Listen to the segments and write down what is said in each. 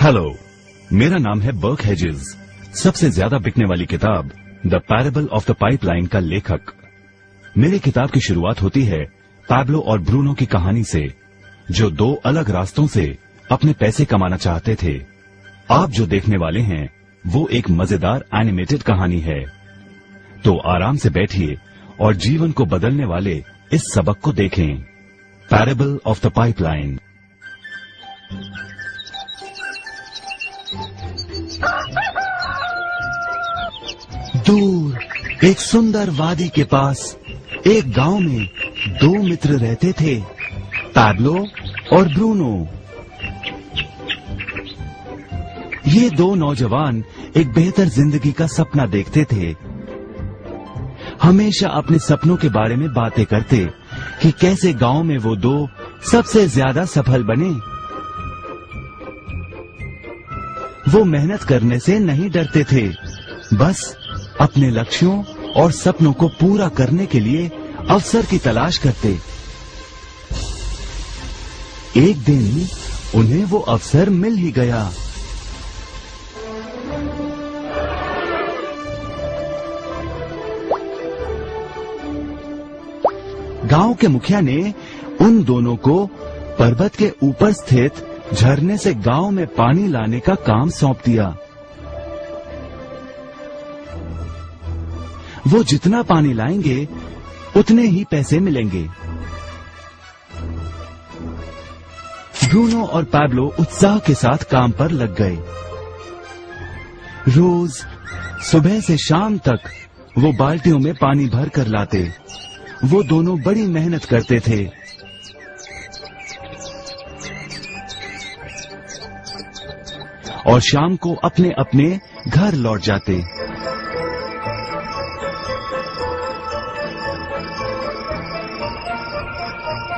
Hello, मेरा नाम है बर्क हेजेस। सबसे ज्यादा बिकने वाली किताब the parable of the pipeline का लेखक। मेरी किताब की शुरुआत होती है पैब्लो और ब्रूनो की कहानी से, जो दो अलग रास्तों से अपने पैसे कमाना चाहते थे। आप जो देखने वाले हैं वो एक मजेदार एनिमेटेड कहानी है। तो आराम से बैठिए और जीवन को बदलने वाले इस सबक को देखें, पैरेबल ऑफ द पाइपलाइन। दूर एक सुंदर वादी के पास एक गांव में दो मित्र रहते थे, पैब्लो और ब्रूनो। ये दो नौजवान एक बेहतर जिंदगी का सपना देखते थे। हमेशा अपने सपनों के बारे में बातें करते कि कैसे गांव में वो दो सबसे ज्यादा सफल बने। वो मेहनत करने से नहीं डरते थे, बस अपने लक्ष्यों और सपनों को पूरा करने के लिए अवसर की तलाश करते। एक दिन उन्हें वो अवसर मिल ही गया। गांव के मुखिया ने उन दोनों को पर्वत के ऊपर स्थित झरने से गांव में पानी लाने का काम सौंप दिया। वो जितना पानी लाएंगे उतने ही पैसे मिलेंगे। ब्रूनो और पैब्लो उत्साह के साथ काम पर लग गए। रोज सुबह से शाम तक वो बाल्टियों में पानी भर कर लाते। वो दोनों बड़ी मेहनत करते थे। और शाम को अपने अपने घर लौट जाते।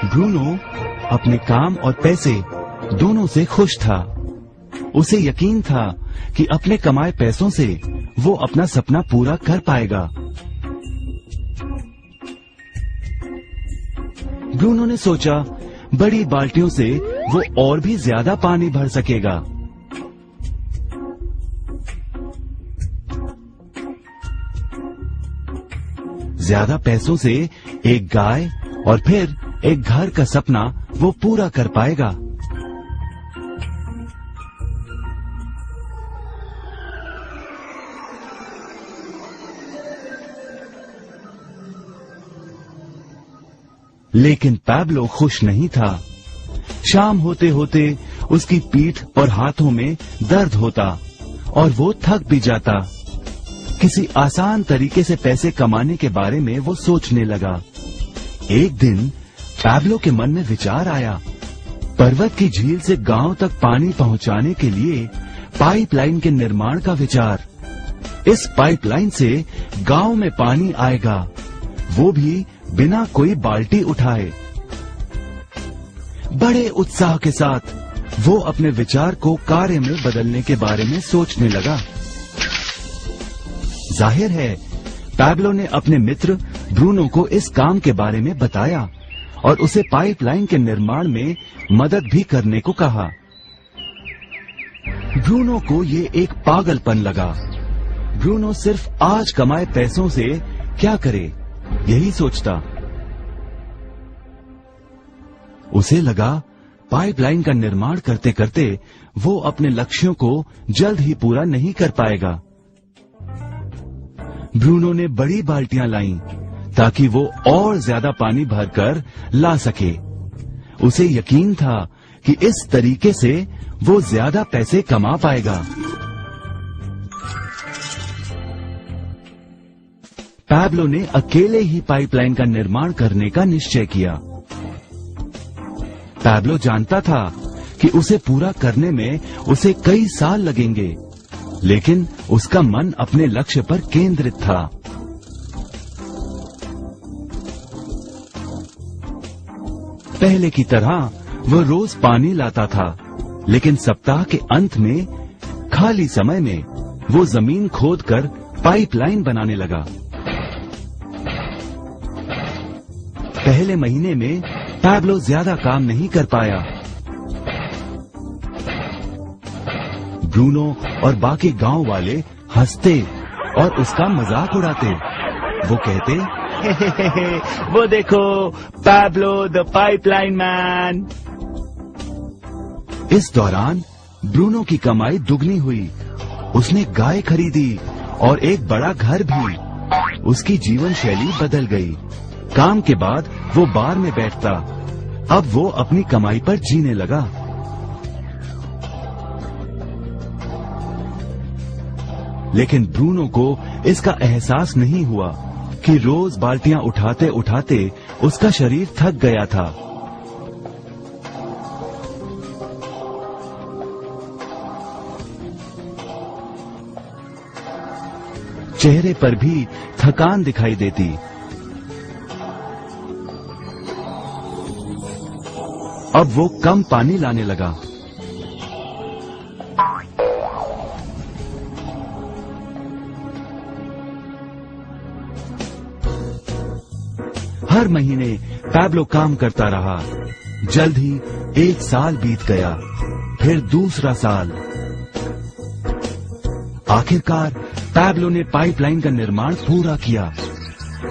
ब्रूनो अपने काम और पैसे दोनों से खुश था। उसे यकीन था कि अपने कमाए पैसों से वो अपना सपना पूरा कर पाएगा। ब्रूनो ने सोचा बड़ी बाल्टियों से वो और भी ज्यादा पानी भर सकेगा। ज्यादा पैसों से एक गाय और फिर एक घर का सपना वो पूरा कर पाएगा। लेकिन पैब्लो खुश नहीं था। शाम होते होते उसकी पीठ और हाथों में दर्द होता और वो थक भी जाता। किसी आसान तरीके से पैसे कमाने के बारे में वो सोचने लगा। एक दिन पैब्लो के मन में विचार आया, पर्वत की झील से गांव तक पानी पहुंचाने के लिए पाइपलाइन के निर्माण का विचार। इस पाइपलाइन से गांव में पानी आएगा, वो भी बिना कोई बाल्टी उठाए। बड़े उत्साह के साथ वो अपने विचार को कार्य में बदलने के बारे में सोचने लगा। जाहिर है पैब्लो ने अपने मित्र ब्रूनो को इस काम के बारे में बताया और उसे पाइपलाइन के निर्माण में मदद भी करने को कहा। ब्रूनो को ये एक पागलपन लगा। ब्रूनो सिर्फ आज कमाए पैसों से क्या करे, यही सोचता। उसे लगा पाइपलाइन का निर्माण करते करते वो अपने लक्ष्यों को जल्द ही पूरा नहीं कर पाएगा। ब्रूनो ने बड़ी बाल्टियां लाईं ताकि वो और ज्यादा पानी भरकर ला सके। उसे यकीन था कि इस तरीके से वो ज्यादा पैसे कमा पाएगा। पैब्लो ने अकेले ही पाइपलाइन का निर्माण करने का निश्चय किया। पैब्लो जानता था कि उसे पूरा करने में उसे कई साल लगेंगे, लेकिन उसका मन अपने लक्ष्य पर केंद्रित था। पहले की तरह वो रोज पानी लाता था, लेकिन सप्ताह के अंत में खाली समय में वो जमीन खोदकर पाइपलाइन बनाने लगा। पहले महीने में पैब्लो ज्यादा काम नहीं कर पाया। ब्रूनो और बाकी गांव वाले हंसते और उसका मजाक उड़ाते। वो कहते, वो देखो पैब्लो द पाइपलाइन मैन। इस दौरान ब्रूनो की कमाई दुगनी हुई। उसने गाय खरीदी और एक बड़ा घर भी। उसकी जीवन शैली बदल गई। काम के बाद वो बार में बैठता। अब वो अपनी कमाई पर जीने लगा। लेकिन ब्रूनो को इसका एहसास नहीं हुआ कि रोज बाल्टियां उठाते उठाते उसका शरीर थक गया था। चेहरे पर भी थकान दिखाई देती। अब वो कम पानी लाने लगा। हर महीने पैब्लो काम करता रहा। जल्द ही 1 साल बीत गया, फिर दूसरा साल। आखिरकार पैब्लो ने पाइपलाइन का निर्माण पूरा किया।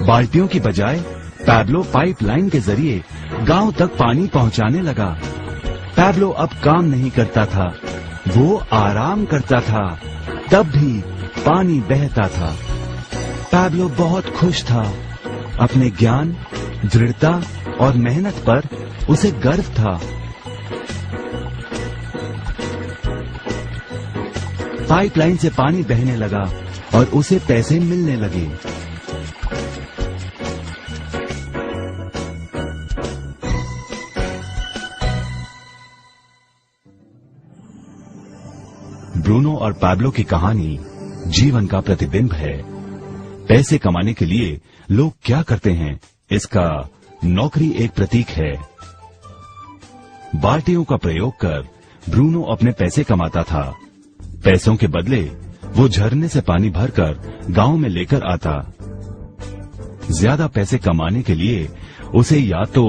बाल्टियों की बजाय पैब्लो पाइपलाइन के जरिए गांव तक पानी पहुंचाने लगा। पैब्लो अब काम नहीं करता था, वो आराम करता था, तब भी पानी बहता था। पैब्लो बहुत खुश था। अपने ज्ञान, दृढ़ता और मेहनत पर उसे गर्व था। पाइपलाइन से पानी बहने लगा और उसे पैसे मिलने लगे। ब्रूनो और पैब्लो की कहानी जीवन का प्रतिबिंब है। पैसे कमाने के लिए लोग क्या करते हैं, इसका नौकरी एक प्रतीक है। बाल्टियों का प्रयोग कर ब्रूनो अपने पैसे कमाता था। पैसों के बदले वो झरने से पानी भरकर गांव में लेकर आता। ज्यादा पैसे कमाने के लिए उसे या तो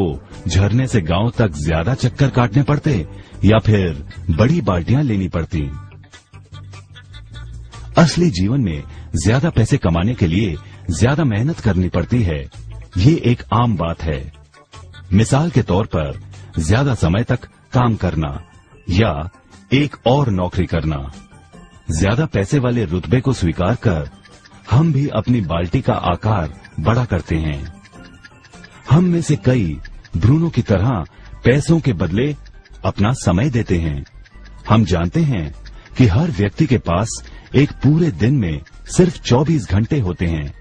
झरने से गांव तक ज्यादा चक्कर काटने पड़ते या फिर बड़ी बाल्टियां लेनी पड़ती। असली जीवन में ज्यादा पैसे कमाने के लिए ज्यादा मेहनत करनी पड़ती है। ये एक आम बात है। मिसाल के तौर पर ज्यादा समय तक काम करना या एक और नौकरी करना। ज्यादा पैसे वाले रुतबे को स्वीकार कर हम भी अपनी बाल्टी का आकार बड़ा करते हैं। हम में से कई ब्रूनो की तरह पैसों के बदले अपना समय देते हैं। हम जानते हैं कि हर व्यक्ति के पास एक पूरे दिन में सिर्फ 24 घंटे होते हैं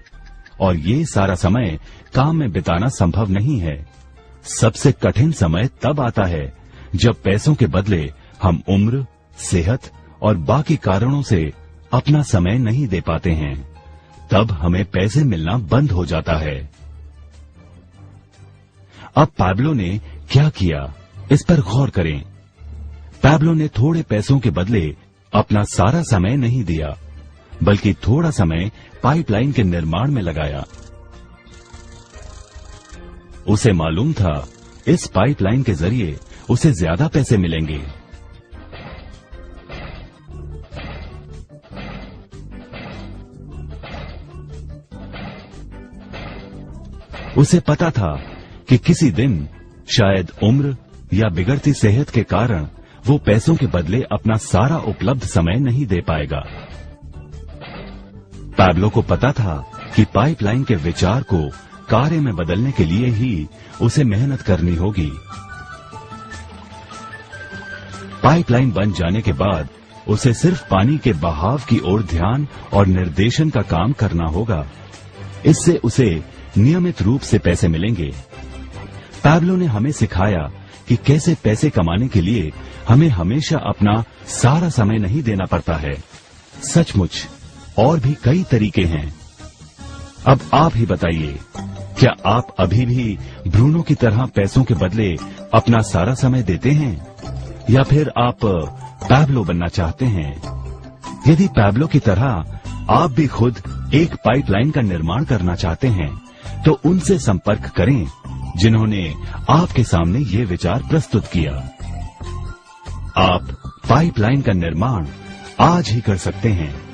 और ये सारा समय काम में बिताना संभव नहीं है। सबसे कठिन समय तब आता है जब पैसों के बदले हम उम्र, सेहत और बाकी कारणों से अपना समय नहीं दे पाते हैं। तब हमें पैसे मिलना बंद हो जाता है। अब पैब्लो ने क्या किया, इस पर गौर करें। पैब्लो ने थोड़े पैसों के बदले अपना सारा समय नहीं दिया, बल्कि थोड़ा समय पाइपलाइन के निर्माण में लगाया। उसे मालूम था इस पाइपलाइन के जरिए उसे ज्यादा पैसे मिलेंगे। उसे पता था कि किसी दिन शायद उम्र या बिगड़ती सेहत के कारण वो पैसों के बदले अपना सारा उपलब्ध समय नहीं दे पाएगा। पैब्लो को पता था कि पाइपलाइन के विचार को कार्य में बदलने के लिए ही उसे मेहनत करनी होगी। पाइपलाइन बन जाने के बाद उसे सिर्फ पानी के बहाव की ओर ध्यान और निर्देशन का काम करना होगा। इससे उसे नियमित रूप से पैसे मिलेंगे। पैब्लो ने हमें सिखाया कि कैसे पैसे कमाने के लिए हमें हमेशा अपना सारा समय नहीं देना पड़ता है। सचमुच और भी कई तरीके हैं। अब आप ही बताइए, क्या आप अभी भी ब्रूनो की तरह पैसों के बदले अपना सारा समय देते हैं या फिर आप पैब्लो बनना चाहते हैं? यदि पैब्लो की तरह आप भी खुद एक पाइपलाइन का निर्माण करना चाहते हैं तो उनसे संपर्क करें जिन्होंने आपके सामने ये विचार प्रस्तुत किया। आप पाइपलाइन का निर्माण आज ही कर सकते हैं।